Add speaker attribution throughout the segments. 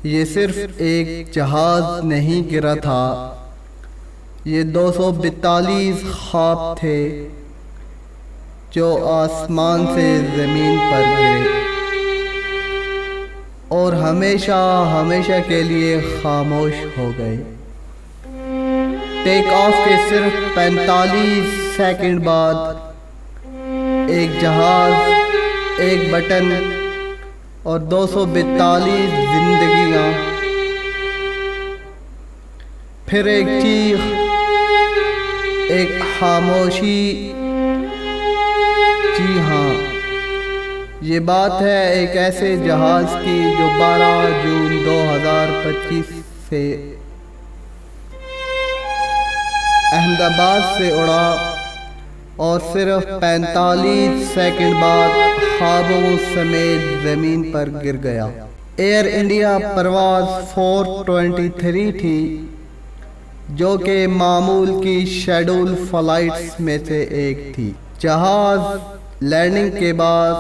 Speaker 1: یہ صرف ایک جہاز نہیں گرا تھا، یہ 242 خواب تھے جو آسمان سے زمین پر گرے اور ہمیشہ ہمیشہ کے لیے خاموش ہو گئے۔ ٹیک آف کے صرف 45 سیکنڈ بعد ایک جہاز، ایک بٹن اور 242 زندگیاں، پھر ایک چیخ، ایک خاموشی۔ جی ہاں، یہ بات ہے ایک ایسے جہاز کی جو 12 جون 2025 سے احمد آباد سے اڑا اور صرف 45 سیکنڈ بعد خوابوں سمیت زمین پر گر گیا۔ ایئر انڈیا پرواز 423 تھی، جو کہ معمول کی شیڈول فلائٹس میں سے ایک تھی۔ جہاز لینڈنگ کے بعد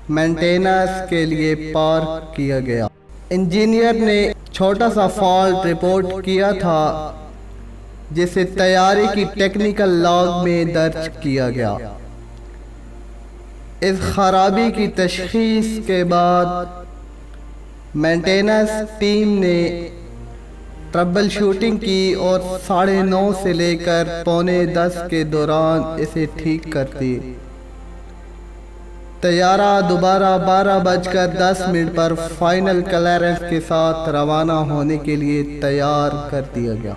Speaker 1: مینٹیننس کے لیے پارک کیا گیا۔ انجینئر نے چھوٹا سا فالٹ رپورٹ کیا تھا جسے طیارے کی ٹیکنیکل لاگ میں درج کیا گیا۔ اس خرابی کی تشخیص کے بعد مینٹیننس ٹیم نے ٹربل شوٹنگ کی اور 9:30 سے لے کر 9:45 کے دوران اسے ٹھیک کر دی۔ طیارہ دوبارہ 12:10 پر فائنل کلیئرنس کے ساتھ روانہ ہونے کے لیے تیار کر دیا گیا۔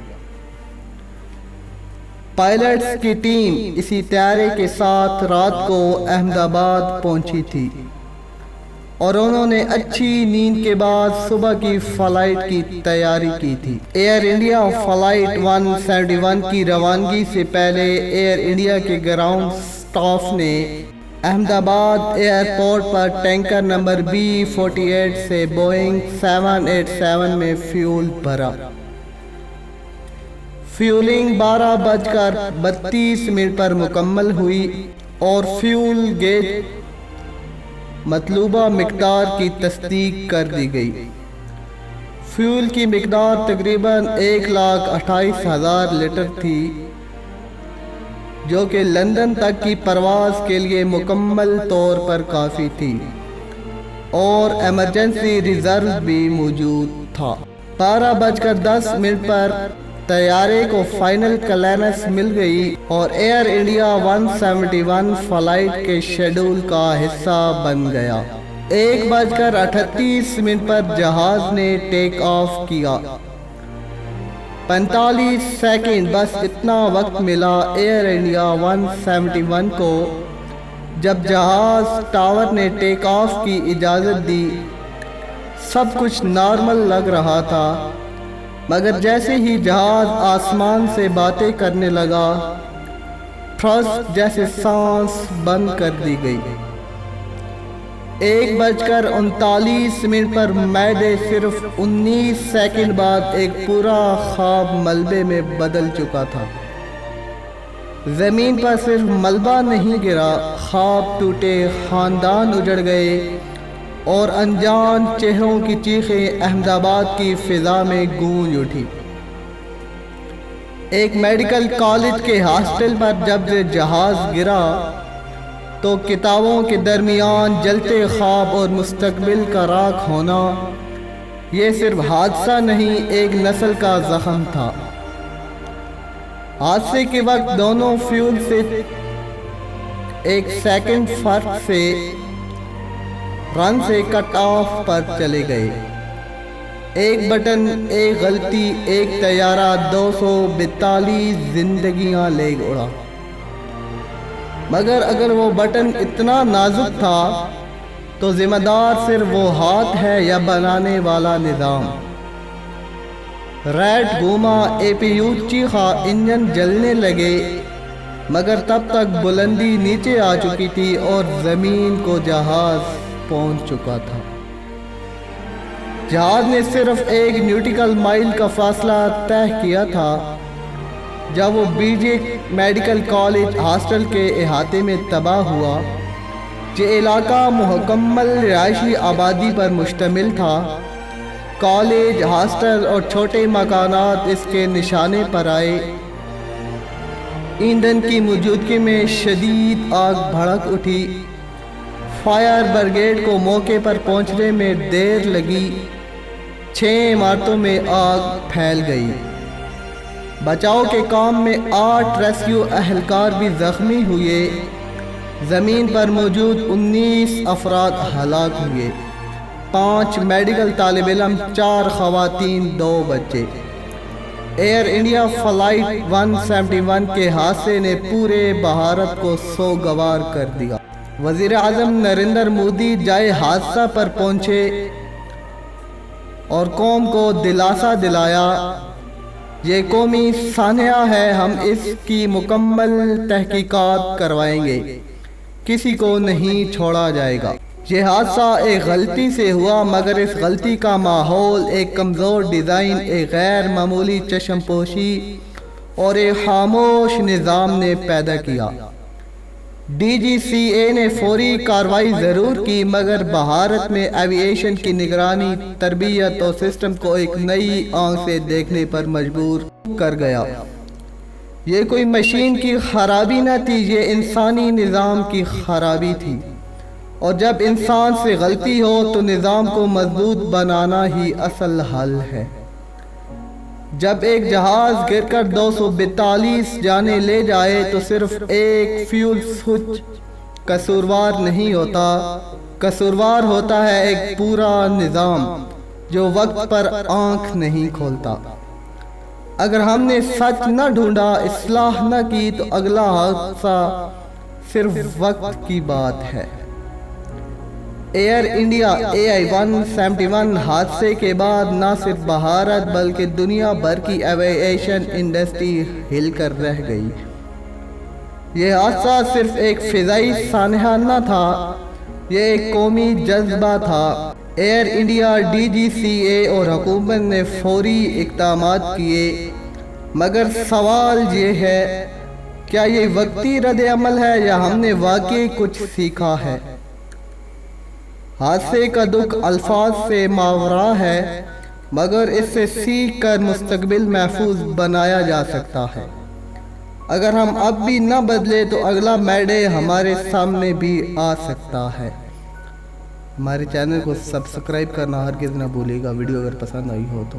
Speaker 1: پائلٹس کی ٹیم اسی طیارے کے ساتھ رات کو احمد آباد پہنچی تھی اور انہوں نے اچھی نیند کے بعد صبح کی فلائٹ کی تیاری کی تھی۔ ایئر انڈیا فلائٹ 171 کی روانگی سے پہلے ایئر انڈیا کے گراؤنڈ سٹاف نے احمد آباد ایئرپورٹ پر ٹینکر نمبر B48 سے بوئنگ 787 میں فیول بھرا۔ فیولنگ 12:32 پر مکمل ہوئی اور فیول گیج مطلوبہ مقدار کی تصدیق کر دی گئی۔ فیول کی مقدار تقریباً 1,28,000 لیٹر تھی، جو کہ لندن تک کی پرواز کے لیے مکمل طور پر کافی تھی اور ایمرجنسی ریزرو بھی موجود تھا۔ 12:10 پر طیارے کو فائنل کلیئرنس مل گئی اور ایئر انڈیا 171 فلائٹ کے شیڈول کا حصہ بن گیا۔ 1:38 پر جہاز نے ٹیک آف کیا۔ 45 سیکنڈ، بس اتنا وقت ملا ایئر انڈیا 171 کو۔ جب جہاز ٹاور نے ٹیک آف کی اجازت دی، سب کچھ نارمل لگ رہا تھا، مگر جیسے ہی جہاز آسمان سے باتیں کرنے لگا، تھرسٹ جیسے سانس بند کر دی گئی۔ 1:39 پر میڈے صرف 19 سیکنڈ بعد ایک پورا خواب ملبے میں بدل چکا تھا۔ زمین پر صرف ملبہ نہیں گرا، خواب ٹوٹے، خاندان اجڑ گئے اور انجان چہروں کی چیخیں احمد آباد کی فضا میں گونج اٹھی۔ ایک میڈیکل کالج کے ہاسٹل پر جب جہاز گرا تو کتابوں کے درمیان جلتے خواب اور مستقبل کا راکھ ہونا، یہ صرف حادثہ نہیں، ایک نسل کا زخم تھا۔ حادثے کے وقت دونوں فیول سے 1 سیکنڈ فرق سے رن سے کٹ آف پر چلے گئے۔ ایک بٹن، ایک غلطی، ایک طیارہ 242 زندگیاں لے اڑا۔ مگر اگر وہ بٹن اتنا نازک تھا تو ذمہ دار صرف وہ ہاتھ ہے یا بنانے والا نظام؟ ریٹ گھوما، APU چیخا، انجن جلنے لگے، مگر تب تک بلندی نیچے آ چکی تھی اور زمین کو جہاز پہنچ چکا تھا۔ جہاز نے صرف 1 نیوٹیکل مائل کا فاصلہ طے کیا تھا جب وہ BJ میڈیکل کالج ہاسٹل کے احاطے میں تباہ ہوا۔ یہ علاقہ مکمل رہائشی آبادی پر مشتمل تھا کالج، ہاسٹل اور چھوٹے مکانات اس کے نشانے پر آئے۔ ایندھن کی موجودگی میں شدید آگ بھڑک اٹھی۔ فائر بریگیڈ کو موقع پر پہنچنے میں دیر لگی۔ 6 عمارتوں میں آگ پھیل گئی۔ بچاؤ کے کام میں 8 ریسکیو اہلکار بھی زخمی ہوئے۔ زمین پر موجود 19 افراد ہلاک ہوئے، 5 میڈیکل طالب علم، 4 خواتین، 2 بچے۔ ایئر انڈیا فلائٹ 171 کے حادثے نے پورے بھارت کو سوگوار کر دیا۔ وزیر اعظم نریندر مودی جائے حادثہ پر پہنچے اور قوم کو دلاسا دلایا، یہ قومی سانحہ ہے، ہم اس کی مکمل تحقیقات کروائیں گے، کسی کو نہیں چھوڑا جائے گا۔ یہ حادثہ ایک غلطی سے ہوا، مگر اس غلطی کا ماحول ایک کمزور ڈیزائن، ایک غیر معمولی چشم پوشی اور ایک خاموش نظام نے پیدا کیا۔ ڈی جی سی اے نے فوری کارروائی ضرور کی، مگر بھارت میں ایوی ایشن کی نگرانی، تربیت اور سسٹم کو ایک نئی آنکھ سے دیکھنے پر مجبور کر گیا۔ یہ کوئی مشین کی خرابی نہ تھی، یہ انسانی نظام کی خرابی تھی، اور جب انسان سے غلطی ہو تو نظام کو مضبوط بنانا ہی اصل حل ہے۔ جب ایک جہاز گر کر 242 جانیں لے جائے تو صرف ایک فیول سوئچ قصوروار نہیں ہوتا، قصوروار ہوتا ہے ایک پورا نظام جو وقت پر آنکھ نہیں کھولتا۔ اگر ہم نے سچ نہ ڈھونڈا، اصلاح نہ کی، تو اگلا حادثہ صرف وقت کی بات ہے۔ ایئر انڈیا AI-171 حادثے کے بعد نہ صرف بھارت بلکہ دنیا بھر کی ایوی ایشن انڈسٹری ہل کر رہ گئی۔ یہ حادثہ صرف ایک فضائی سانحہ نہ تھا، یہ ایک قومی جذبہ تھا۔ ایئر انڈیا، ڈی جی سی اے اور حکومت نے فوری اقدامات کیے، مگر سوال یہ ہے، کیا یہ وقتی رد عمل ہے یا ہم نے واقعی کچھ سیکھا ہے؟ حادثے کا دکھ الفاظ سے ماورا ہے، مگر اس سے سیکھ کر مستقبل محفوظ بنایا جا سکتا ہے۔ اگر ہم اب بھی نہ بدلے تو اگلا میڈے ہمارے سامنے بھی آ سکتا ہے۔ ہمارے چینل کو سبسکرائب کرنا ہرگز نہ بھولیے گا۔ ویڈیو اگر پسند آئی ہو تو